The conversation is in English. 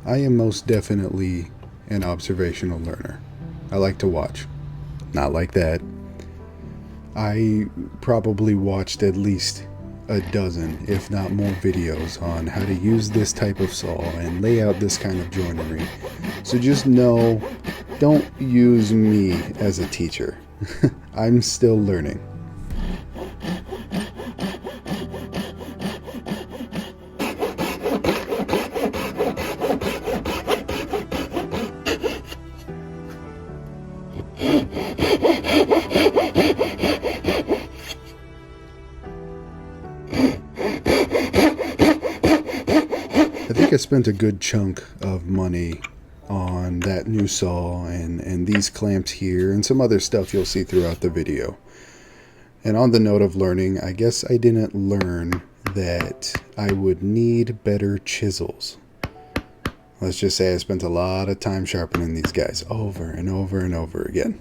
I am most definitely an observational learner. I like to watch. Not like that. I probably watched at least a dozen, if not more, videos on how to use this type of saw and lay out this kind of joinery. So just know, don't use me as a teacher. I'm still learning. I think I spent a good chunk of money on that new saw and these clamps here and some other stuff you'll see throughout the video. And on the note of learning, I guess I didn't learn that I would need better chisels. Let's just say I spent a lot of time sharpening these guys over and over and over again.